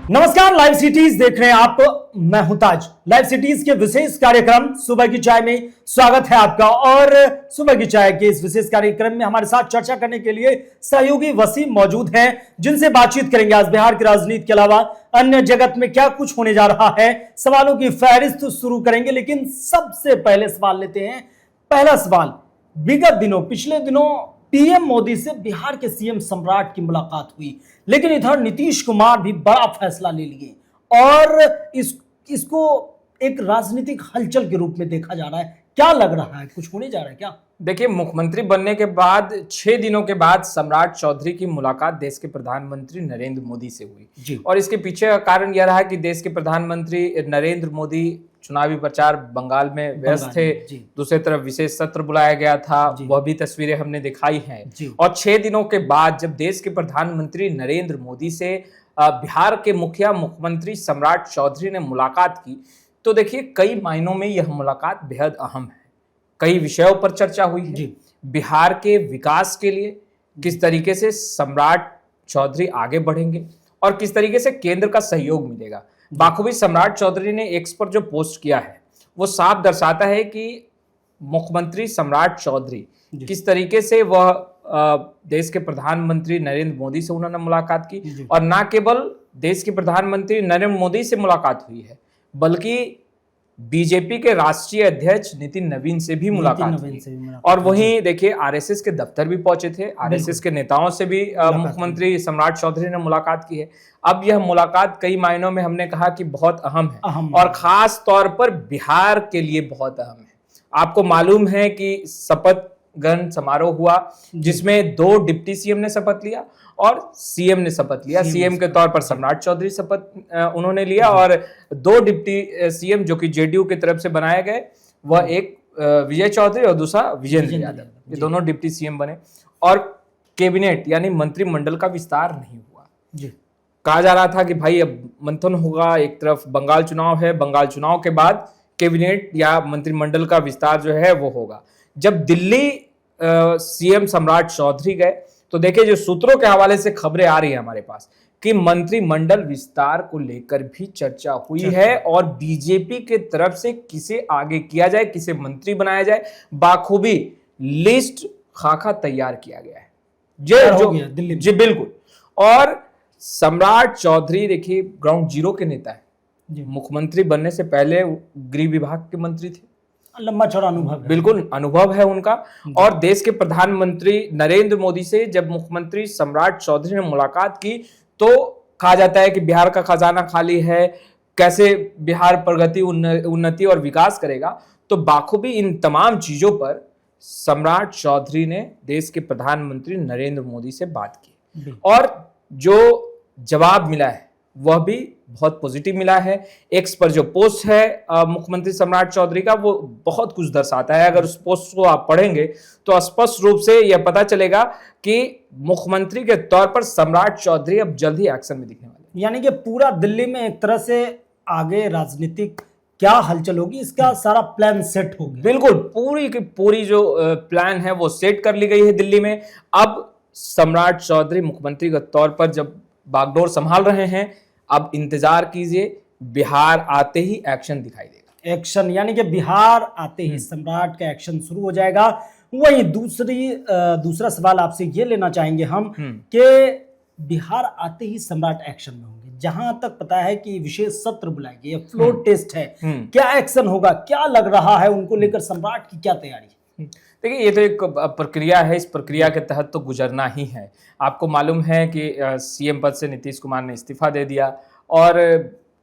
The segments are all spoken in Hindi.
नमस्कार, लाइव सिटीज देख रहे हैं आप। मैं हूं ताज। लाइव सिटीज के विशेष कार्यक्रम सुबह की चाय में स्वागत है आपका। और सुबह की चाय के इस विशेष कार्यक्रम में हमारे साथ चर्चा करने के लिए सहयोगी वसीम मौजूद हैं, जिनसे बातचीत करेंगे आज बिहार की राजनीति के अलावा अन्य जगत में क्या कुछ होने जा रहा है। सवालों की फहरिस्त शुरू करेंगे, लेकिन सबसे पहले सवाल लेते हैं। पहला सवाल, विगत दिनों पिछले दिनों पीएम मोदी से बिहार के सीएम सम्राट की मुलाकात हुई, लेकिन इधर नीतीश कुमार भी बड़ा फैसला ले लिए और इसको एक राजनीतिक हलचल के रूप में देखा जा रहा है। क्या लग रहा है, कुछ होने जा रहा है क्या? देखिए, मुख्यमंत्री बनने के बाद 6 दिनों के बाद सम्राट चौधरी की मुलाकात देश के प्रधानमंत्री नरेंद्र मोदी से हुई जी। और इसके पीछे का कारण यह रहा कि देश के प्रधानमंत्री नरेंद्र मोदी चुनावी प्रचार बंगाल में व्यस्त थे। दूसरी तरफ विशेष सत्र बुलाया गया था, वह भी तस्वीरें हमने दिखाई हैं। और 6 दिनों के बाद जब देश के प्रधानमंत्री नरेंद्र मोदी से बिहार के मुख्यमंत्री सम्राट चौधरी ने मुलाकात की, तो देखिए कई मायनों में यह मुलाकात बेहद अहम है। कई विषयों पर चर्चा हुई है। बिहार के विकास के लिए किस तरीके से सम्राट चौधरी आगे बढ़ेंगे और किस तरीके से केंद्र का सहयोग मिलेगा। बाखूबी सम्राट चौधरी ने एक्स पर जो पोस्ट किया है वो साफ दर्शाता है कि मुख्यमंत्री सम्राट चौधरी किस तरीके से वह देश के प्रधानमंत्री नरेंद्र मोदी से उन्होंने मुलाकात की। और न केवल देश के प्रधानमंत्री नरेंद्र मोदी से मुलाकात हुई है, बल्कि बीजेपी के राष्ट्रीय अध्यक्ष नितिन नवीन से भी मुलाकात हुई। और वहीं देखिए आरएसएस के दफ्तर भी पहुंचे थे, आरएसएस के नेताओं से भी मुख्यमंत्री सम्राट चौधरी ने मुलाकात की है। अब यह मुलाकात कई मायनों में हमने कहा कि बहुत अहम है और खास तौर पर बिहार के लिए बहुत अहम है। आपको मालूम है कि शपथ ग्रहण समारोह हुआ जिसमें 2 डिप्टी सीएम ने शपथ लिया और सीएम ने शपथ लिया। सीएम के तौर पर सम्राट चौधरी शपथ उन्होंने लिया और 2 डिप्टी सीएम जो कि जेडीयू की तरफ से बनाए गए, वह एक विजय चौधरी और दूसरा विजेंद्र यादव, ये दोनों डिप्टी सीएम बने। और कैबिनेट यानी मंत्रिमंडल का विस्तार नहीं हुआ। कहा जा रहा था कि भाई अब मंथन होगा, एक तरफ बंगाल चुनाव है, बंगाल चुनाव के बाद कैबिनेट या मंत्रिमंडल का विस्तार जो है वो होगा। जब दिल्ली सीएम सम्राट चौधरी गए तो देखिए जो सूत्रों के हवाले से खबरें आ रही है हमारे पास कि मंत्रिमंडल विस्तार को लेकर भी चर्चा हुई है और बीजेपी के तरफ से किसे आगे किया जाए, किसे मंत्री बनाया जाए, बाखूबी लिस्ट खाका तैयार किया गया है। जी बिल्कुल। और सम्राट चौधरी देखिए ग्राउंड जीरो के नेता है। मुख्यमंत्री बनने से पहले गृह विभाग के मंत्री थे, लंबा चौड़ा अनुभव है, बिल्कुल अनुभव है उनका। और देश के प्रधानमंत्री नरेंद्र मोदी से जब मुख्यमंत्री सम्राट चौधरी ने मुलाकात की तो कहा जाता है कि बिहार का खजाना खाली है, कैसे बिहार प्रगति उन्नति और विकास करेगा। तो बाखूबी इन तमाम चीजों पर सम्राट चौधरी ने देश के प्रधानमंत्री नरेंद्र मोदी से बात की और जो जवाब मिला है वह भी बहुत पॉजिटिव मिला है। एक्स पर जो पोस्ट है मुख्यमंत्री सम्राट चौधरी का, वो बहुत कुछ दर्शाता है। अगर उस पोस्ट को आप पढ़ेंगे तो स्पष्ट रूप से यह पता चलेगा कि मुख्यमंत्री के तौर पर सम्राट चौधरी अब जल्द ही एक्शन में दिखने वाले। यानी कि पूरा दिल्ली में एक तरह से आगे राजनीतिक क्या हलचल होगी, इसका सारा प्लान सेट हो गया। बिल्कुल, पूरी की पूरी जो प्लान है वो सेट कर ली गई है दिल्ली में। अब सम्राट चौधरी मुख्यमंत्री के तौर पर जब बागडोर संभाल रहे हैं, अब इंतजार कीजिए, बिहार आते ही एक्शन दिखाई देगा। एक्शन यानी कि बिहार आते ही सम्राट का एक्शन शुरू हो जाएगा। वहीं दूसरा सवाल आपसे ये लेना चाहेंगे हम कि बिहार आते ही सम्राट एक्शन में होंगे। जहां तक पता है कि विशेष सत्र बुलाएंगे, ये फ्लोर टेस्ट है, क्या एक्शन होगा, क्या लग रहा है उनको लेकर, सम्राट की क्या तैयारी? देखिए ये तो एक प्रक्रिया है, इस प्रक्रिया के तहत तो गुजरना ही है। आपको मालूम है कि सीएम पद से नीतीश कुमार ने इस्तीफा दे दिया और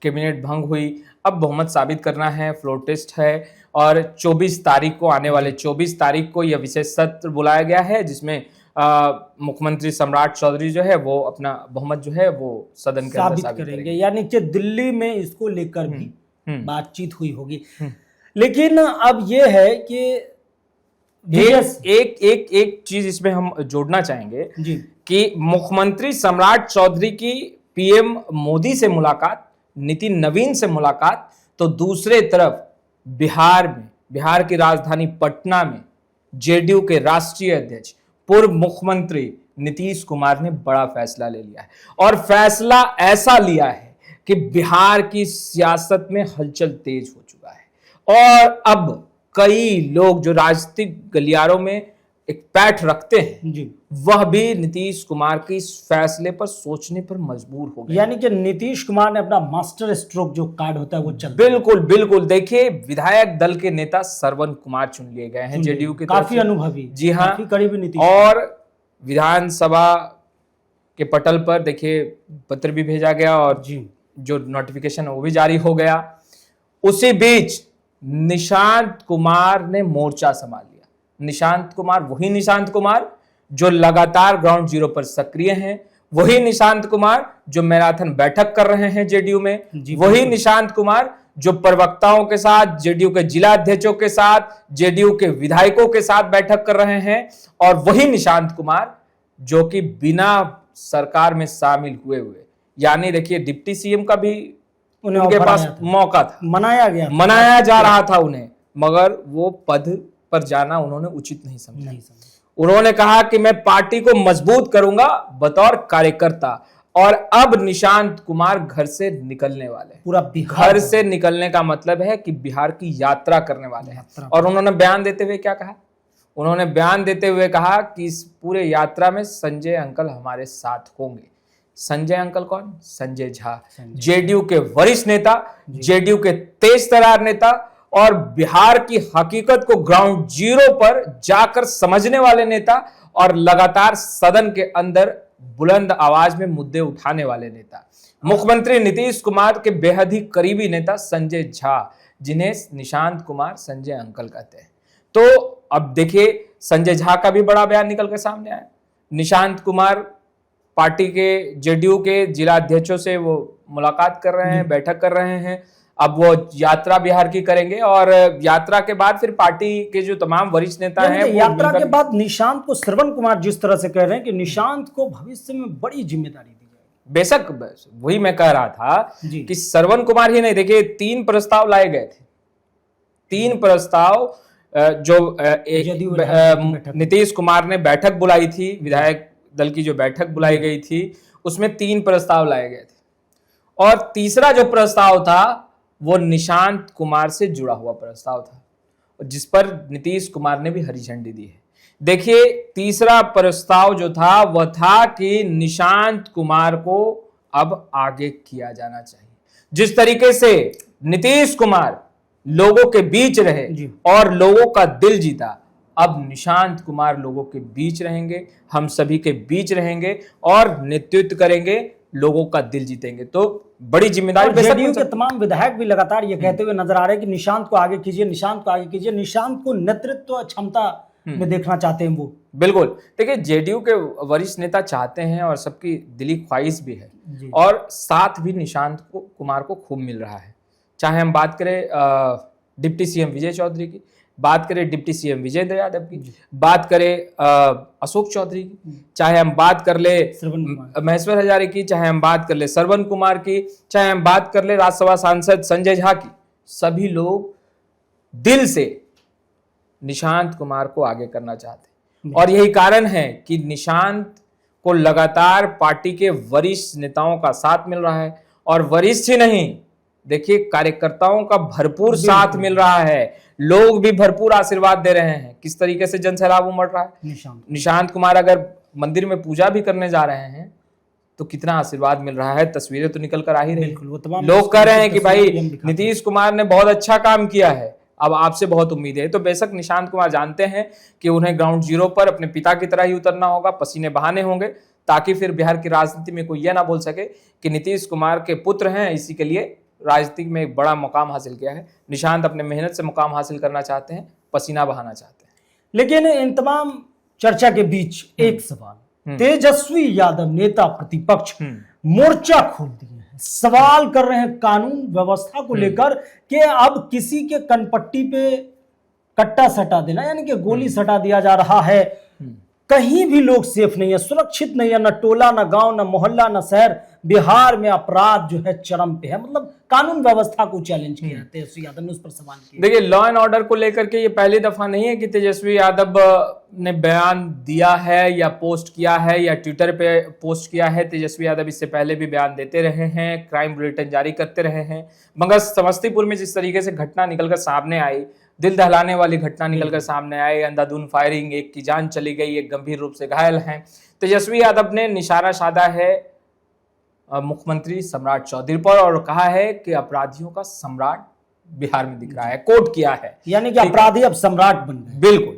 कैबिनेट भंग हुई। अब बहुमत साबित करना है, फ्लोर टेस्ट है और 24 तारीख को, आने वाले 24 तारीख को यह विशेष सत्र बुलाया गया है जिसमें मुख्यमंत्री सम्राट चौधरी जो है वो अपना बहुमत जो है वो सदन के अंदर साबित करेंगे। यानी कि दिल्ली में इसको लेकर भी बातचीत हुई होगी। लेकिन अब ये है कि एक चीज इसमें हम जोड़ना चाहेंगे कि मुख्यमंत्री सम्राट चौधरी की पीएम मोदी से मुलाकात, नितिन नवीन से मुलाकात, तो दूसरे तरफ बिहार की राजधानी पटना में जेडीयू के राष्ट्रीय अध्यक्ष पूर्व मुख्यमंत्री नीतीश कुमार ने बड़ा फैसला ले लिया है और फैसला ऐसा लिया है कि बिहार की सियासत में हलचल तेज हो चुका है और अब कई लोग जो राजनीतिक गलियारों में एक पैठ रखते हैं जी, वह भी नीतीश कुमार के इस फैसले पर सोचने पर मजबूर हो गए। यानी कि नीतीश कुमार ने अपना मास्टर स्ट्रोक जो कार्ड होता है वो चल बिल्कुल बिल्कुल। देखिए, विधायक दल के नेता श्रवण कुमार चुन लिए गए हैं जेडीयू के, काफी अनुभवी, जी हाँ, काफी करीबी नीतीश। और विधानसभा के पटल पर देखिए पत्र भी भेजा गया और जी, जो नोटिफिकेशन वो भी जारी हो गया। उसी बीच निशांत कुमार ने मोर्चा संभाल लिया। निशांत कुमार वही निशांत कुमार जो लगातार ग्राउंड जीरो पर सक्रिय हैं, वही निशांत कुमार जो मैराथन बैठक कर रहे हैं जेडीयू में, वही निशांत कुमार जो प्रवक्ताओं के साथ, जेडीयू के जिला अध्यक्षों के साथ, जेडीयू के विधायकों के साथ बैठक कर रहे हैं, और वही निशांत कुमार जो कि बिना सरकार में शामिल हुए यानी देखिए डिप्टी सीएम का भी उनके पास मौका था, मनाया जा रहा था उन्हें, मगर वो पद पर जाना उन्होंने उचित नहीं समझा। उन्होंने कहा कि मैं पार्टी को मजबूत करूंगा बतौर कार्यकर्ता, और अब निशांत कुमार घर से निकलने वाले हैं। पूरा घर से निकलने का मतलब है कि बिहार की यात्रा करने वाले हैं। और उन्होंने बयान देते हुए क्या कहा? उन्होंने बयान देते हुए कहा कि इस पूरे यात्रा में संजय अंकल हमारे साथ होंगे। संजय अंकल कौन? संजय झा, जेडीयू के वरिष्ठ नेता, जेडीयू के तेज तर्रार नेता और बिहार की हकीकत को ग्राउंड जीरो पर जाकर समझने वाले नेता, और लगातार सदन के अंदर बुलंद आवाज में मुद्दे उठाने वाले नेता, मुख्यमंत्री नीतीश कुमार के बेहद ही करीबी नेता संजय झा, जिन्हें निशांत कुमार संजय अंकल कहते हैं। तो अब देखिए, संजय झा का भी बड़ा बयान निकल के सामने आया। निशांत कुमार पार्टी के, जेडीयू के जिला अध्यक्षों से वो मुलाकात कर रहे हैं, बैठक कर रहे हैं। अब वो यात्रा बिहार की करेंगे और यात्रा के बाद फिर पार्टी के जो तमाम वरिष्ठ नेता हैं, यात्रा के बाद निशांत को श्रवण कुमार जिस तरह से कह रहे हैं कि निशांत को भविष्य में बड़ी जिम्मेदारी दी जाएगी। बेशक, वही मैं कह रहा था कि श्रवण कुमार ही नहीं, देखिए 3 प्रस्ताव लाए गए थे। 3 प्रस्ताव जो नीतीश कुमार ने बैठक बुलाई थी, विधायक दल की जो बैठक बुलाई गई थी, उसमें 3 प्रस्ताव लाए गए थे, और तीसरा जो प्रस्ताव था वो निशांत कुमार से जुड़ा हुआ प्रस्ताव था, जिस पर नीतीश कुमार ने भी हरी झंडी दी है। देखिए, तीसरा प्रस्ताव जो था वह था कि निशांत कुमार को अब आगे किया जाना चाहिए। जिस तरीके से नीतीश कुमार लोगों के बीच रहे और लोगों का दिल जीता, अब निशांत कुमार लोगों के बीच रहेंगे, हम सभी के बीच रहेंगे और नेतृत्व करेंगे, लोगों का दिल जीतेंगे। तो बड़ी जिम्मेदारी। जेडीयू के तमाम विधायक भी लगातार ये कहते हुए नजर आ रहे हैं कि निशांत को आगे कीजिए, निशांत को आगे कीजिए, निशांत को नेतृत्व क्षमता में देखना चाहते हैं वो। बिल्कुल, देखिए जेडीयू के वरिष्ठ नेता चाहते हैं और सबकी दिली ख्वाहिश भी है, और साथ भी निशांत कुमार को खूब मिल रहा है। चाहे हम बात करें डिप्टी सीएम विजय चौधरी की, बात करें डिप्टी सीएम विजय यादव की, बात करें अशोक चौधरी की, चाहे हम बात कर ले महेश्वर हजारे की, चाहे हम बात कर ले श्रवण कुमार की, चाहे हम बात कर ले राज्यसभा सांसद संजय झा की, सभी लोग दिल से निशांत कुमार को आगे करना चाहते हैं। और यही कारण है कि निशांत को लगातार पार्टी के वरिष्ठ नेताओं का साथ मिल रहा है, और वरिष्ठ ही नहीं, देखिए कार्यकर्ताओं का भरपूर साथ मिल रहा है, लोग भी भरपूर आशीर्वाद दे रहे हैं। किस तरीके से जनसैलाब उमड़ रहा है। निशांत कुमार अगर मंदिर में पूजा भी करने जा रहे हैं तो कितना आशीर्वाद मिल रहा है, तस्वीरें तो निकल कर आ ही रही। लोग कह रहे हैं कि भाई नीतीश कुमार ने बहुत अच्छा काम किया है, अब आपसे बहुत उम्मीद है। तो बेशक निशांत कुमार जानते हैं कि उन्हें ग्राउंड जीरो पर अपने पिता की तरह ही उतरना होगा, पसीने बहाने होंगे, ताकि फिर बिहार की राजनीति में कोई यह ना बोल सके कि नीतीश कुमार के पुत्र हैं, इसी के लिए राजनीति में एक बड़ा मुकाम हासिल किया है। निशांत अपने मेहनत से मुकाम हासिल करना चाहते हैं, पसीना बहाना चाहते हैं। लेकिन इन तमाम चर्चा के बीच एक सवाल, तेजस्वी यादव नेता प्रतिपक्ष मोर्चा खोल दिए हैं, सवाल कर रहे हैं कानून व्यवस्था को लेकर कि अब किसी के कनपट्टी पे कट्टा सटा देना, यानी कि गोली सटा दिया जा रहा है, कहीं भी लोग सेफ नहीं है, सुरक्षित नहीं है, न टोला, न गांव, न मोहल्ला, न शहर। बिहार में अपराध जो है चरम पे है, मतलब कानून व्यवस्था को चैलेंज किया है तेजस्वी यादव ने, उस पर सवाल किया। देखिए, लॉ एंड ऑर्डर को लेकर के ये पहली दफा नहीं है कि तेजस्वी यादव ने बयान दिया है या पोस्ट किया है या ट्विटर पे पोस्ट किया है। तेजस्वी यादव इससे पहले भी बयान देते रहे हैं, क्राइम बुलेटिन जारी करते रहे हैं, मगर समस्तीपुर में जिस तरीके से घटना निकलकर सामने आई, दिल दहलाने वाली घटना निकलकर सामने आई, अंधाधुंध फायरिंग, एक की जान चली गई, एक गंभीर रूप से घायल हैं। तेजस्वी यादव ने निशाना साधा है मुख्यमंत्री सम्राट चौधरी पर और कहा है कि अपराधियों का सम्राट बिहार में दिख रहा है, कोट किया है, यानी कि अपराधी अब सम्राट बन गए। बिल्कुल।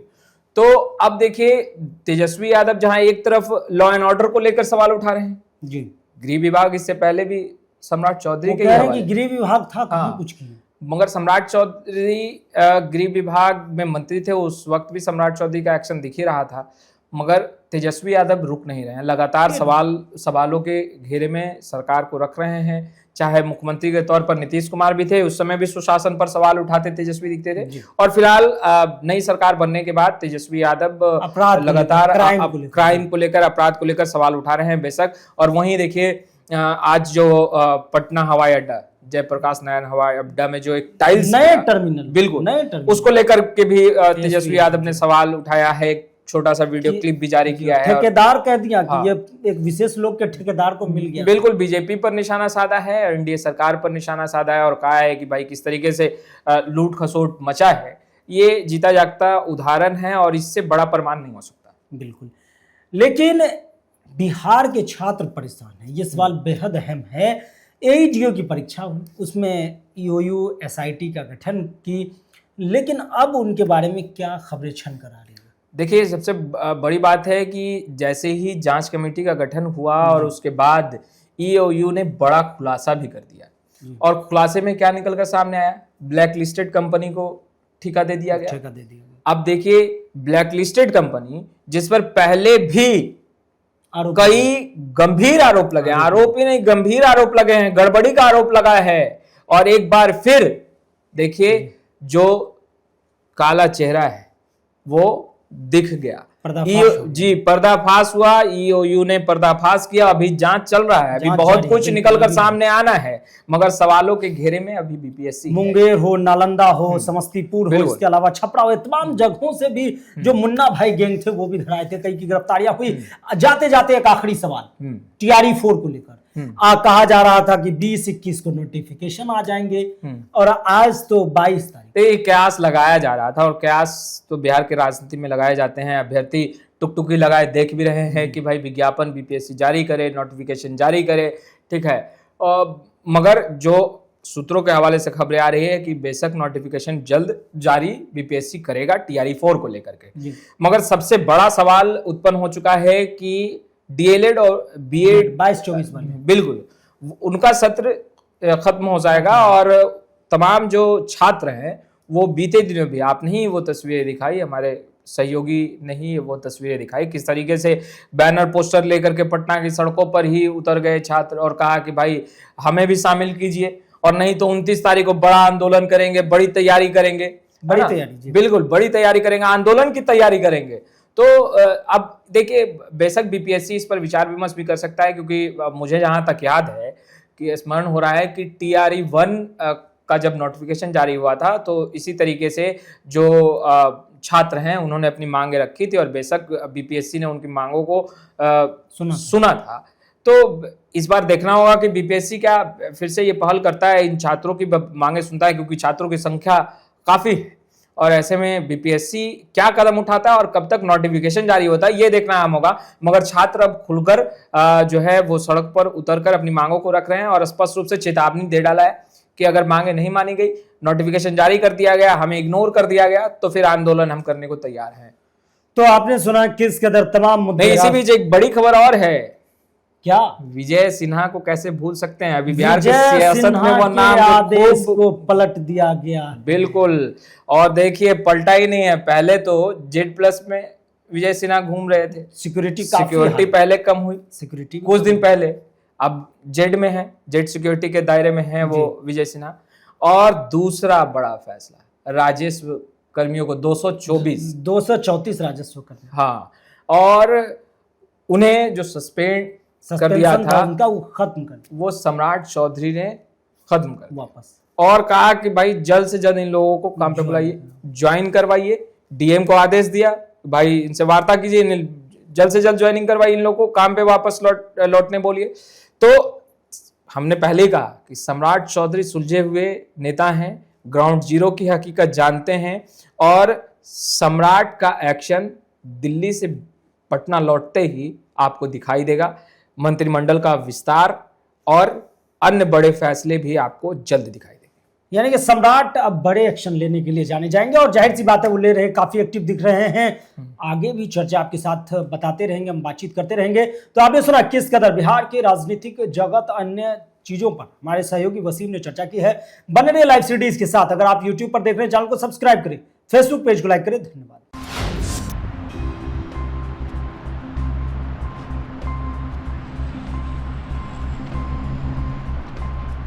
तो अब देखिए, तेजस्वी यादव जहां एक तरफ लॉ एंड ऑर्डर को लेकर सवाल उठा रहे हैं जी, गृह विभाग इससे पहले भी सम्राट चौधरी के कह रहे हैं कि गृह विभाग था, कहाँ कुछ किया। मगर सम्राट चौधरी गृह विभाग में मंत्री थे, उस वक्त भी सम्राट चौधरी का एक्शन दिख ही रहा था, मगर तेजस्वी यादव रुक नहीं रहे हैं, लगातार सवालों के घेरे में सरकार को रख रहे हैं। चाहे मुख्यमंत्री के तौर पर नीतीश कुमार भी थे, उस समय भी सुशासन पर सवाल उठाते तेजस्वी दिखते थे, और फिलहाल नई सरकार बनने के बाद तेजस्वी यादव लगातार क्राइम को लेकर, अपराध को लेकर सवाल उठा रहे हैं बेशक। और वहीं देखिए, आज जो पटना हवाई अड्डा, जयप्रकाश नारायण हवाई अड्डा में जो एक टाइल्स नए टर्मिनल, बिल्कुल नए टर्मिनल, उसको लेकर के भी तेजस्वी यादव ने सवाल उठाया है, छोटा सा वीडियो क्लिप भी जारी किया है, ठेकेदार कह दिया कि ये एक विशेष लोग के ठेकेदार को मिल गया। बिल्कुल, बीजेपी पर निशाना साधा है, एनडीए सरकार पर निशाना साधा है और कहा है कि भाई किस तरीके से लूट खसोट मचा है, ये जीता जागता उदाहरण है और इससे बड़ा प्रमाण नहीं हो सकता। बिल्कुल, लेकिन बिहार के छात्र परेशान हैं, ये सवाल बेहद अहम है। एईडीओ की परीक्षा हुई, उसमें ईओयू एसआईटी का गठन की, लेकिन अब उनके बारे में क्या खबरें छन कर आ रही है? देखिए, सबसे बड़ी बात है कि जैसे ही जांच कमेटी का गठन हुआ और उसके बाद ईओयू ने बड़ा खुलासा भी कर दिया, और खुलासे में क्या निकलकर सामने आया, ब्लैक लिस्टेड कंपनी को ठेका दे दिया गया। अब देखिए, ब्लैक लिस्टेड कंपनी जिस पर पहले भी कई गंभीर आरोप लगे, आरोप ही नहीं गंभीर आरोप लगे हैं, गड़बड़ी का आरोप लगा है, और एक बार फिर देखिए जो काला चेहरा है वो दिख गया, पर्दाफाश हुआ। ईओयू ने पर्दाफाश किया, अभी जांच चल रहा है, अभी बहुत कुछ निकलकर सामने आना है, मगर सवालों के घेरे में अभी बीपीएससी, मुंगेर हो, नालंदा हो, समस्तीपुर हो, इसके अलावा छपरा हो, तमाम जगहों से भी जो मुन्ना भाई गैंग थे वो भी धराए थे, कई की गिरफ्तारियां हुई। जाते जाते एक आखिरी सवाल टीआरई 4 को लेकर कहा जा रहा था कि 20-21 को नोटिफिकेशन आ जाएंगे, और आज तो 22 तारीख। कयास लगाया जा रहा था, और कयास तो बिहार के राजनीति में लगाए जाते हैं, अभ्यर्थी टुकटुकी लगाए देख भी रहे हैं कि भाई विज्ञापन बीपीएससी जारी करे, नोटिफिकेशन जारी करे, ठीक है। मगर जो सूत्रों के हवाले से खबरें आ रही है कि बेशक नोटिफिकेशन जल्द जारी बीपीएससी करेगा टीआरई 4 को लेकर के, मगर सबसे बड़ा सवाल उत्पन्न हो चुका है कि डीएलएड और बीएड 22-24 में बिल्कुल उनका सत्र खत्म हो जाएगा, और तमाम जो छात्र हैं वो बीते दिनों भी, आपने ही वो तस्वीरें दिखाई, हमारे सहयोगी ने ही वो तस्वीरें दिखाई, किस तरीके से बैनर पोस्टर लेकर के पटना की सड़कों पर ही उतर गए छात्र और कहा कि भाई हमें भी शामिल कीजिए, और नहीं तो 29 तारीख को बड़ा आंदोलन करेंगे, बड़ी तैयारी करेंगे, बड़ी तैयारी, बिल्कुल बड़ी तैयारी करेंगे, आंदोलन की तैयारी करेंगे। तो अब देखिए, बेशक बीपीएससी इस पर विचार विमर्श भी कर सकता है, क्योंकि मुझे जहां तक याद है कि स्मरण हो रहा है कि टीआरई 1 का जब नोटिफिकेशन जारी हुआ था तो इसी तरीके से जो छात्र हैं उन्होंने अपनी मांगे रखी थी, और बेशक बीपीएससी ने उनकी मांगों को सुना था। तो इस बार देखना होगा कि बीपीएससी क्या फिर से ये पहल करता है, इन छात्रों की मांगे सुनता है, क्योंकि छात्रों की संख्या काफी है, और ऐसे में बीपीएससी क्या कदम उठाता है और कब तक नोटिफिकेशन जारी होता है ये देखना अहम होगा। मगर छात्र अब खुलकर जो है वो सड़क पर उतरकर अपनी मांगों को रख रहे हैं, और स्पष्ट रूप से चेतावनी दे डाला है कि अगर मांगे नहीं मानी गई, नोटिफिकेशन जारी कर दिया गया, हमें इग्नोर कर दिया गया, तो फिर आंदोलन हम करने को तैयार हैं। तो आपने सुना किस कदर तमाम मुद्दे। इसी बीच एक बड़ी खबर और है, क्या विजय सिन्हा को कैसे भूल सकते हैं, अभी बिहार की सियासत में वो नाम आदेश को पलट दिया गया। बिल्कुल, और देखिए पलटा ही नहीं है, पहले तो जेड+ में विजय सिन्हा घूम रहे थे, सिक्योरिटी पहले कम हुई, सिक्योरिटी कुछ दिन पहले, अब जेड में है, जेड सिक्योरिटी के दायरे में है वो विजय सिन्हा। और दूसरा बड़ा फैसला, राजस्व कर्मियों को 234 राजस्व कर्मी, हाँ, और उन्हें जो सस्पेंड कर दिया था उनका वो खत्म कर, वो सम्राट चौधरी ने खत्म कर वापस, और कहा कि भाई जल्द से जल्द इन लोगों को काम पे बुलाइए, ज्वाइन करवाइए। डीएम को आदेश दिया, भाई इनसे वार्ता कीजिए, जल्द से जल्द ज्वाइनिंग करवाइए, इन लोगों को काम पे वापस लौटने बोलिए। तो हमने पहले ही कहा कि सम्राट चौधरी सुलझे हुए नेता हैं, ग्राउंड जीरो की हकीकत जानते हैं, और सम्राट का एक्शन दिल्ली से पटना लौटते ही आपको दिखाई देगा। मंत्रिमंडल का विस्तार और अन्य बड़े फैसले भी आपको जल्द दिखाई देंगे। यानी कि सम्राट अब बड़े एक्शन लेने के लिए जाने जाएंगे, और जाहिर सी बात है वो ले रहे, काफी एक्टिव दिख रहे हैं। आगे भी चर्चा आपके साथ बताते रहेंगे, हम बातचीत करते रहेंगे। तो आपने सुना किस कदर बिहार के राजनीतिक जगत अन्य चीजों पर हमारे सहयोगी वसीम ने चर्चा की है। बने रहिए लाइव सिटीज के साथ। अगर आप यूट्यूब पर देख रहे हैं, चैनल को सब्सक्राइब करें, फेसबुक पेज को लाइक करें। धन्यवाद।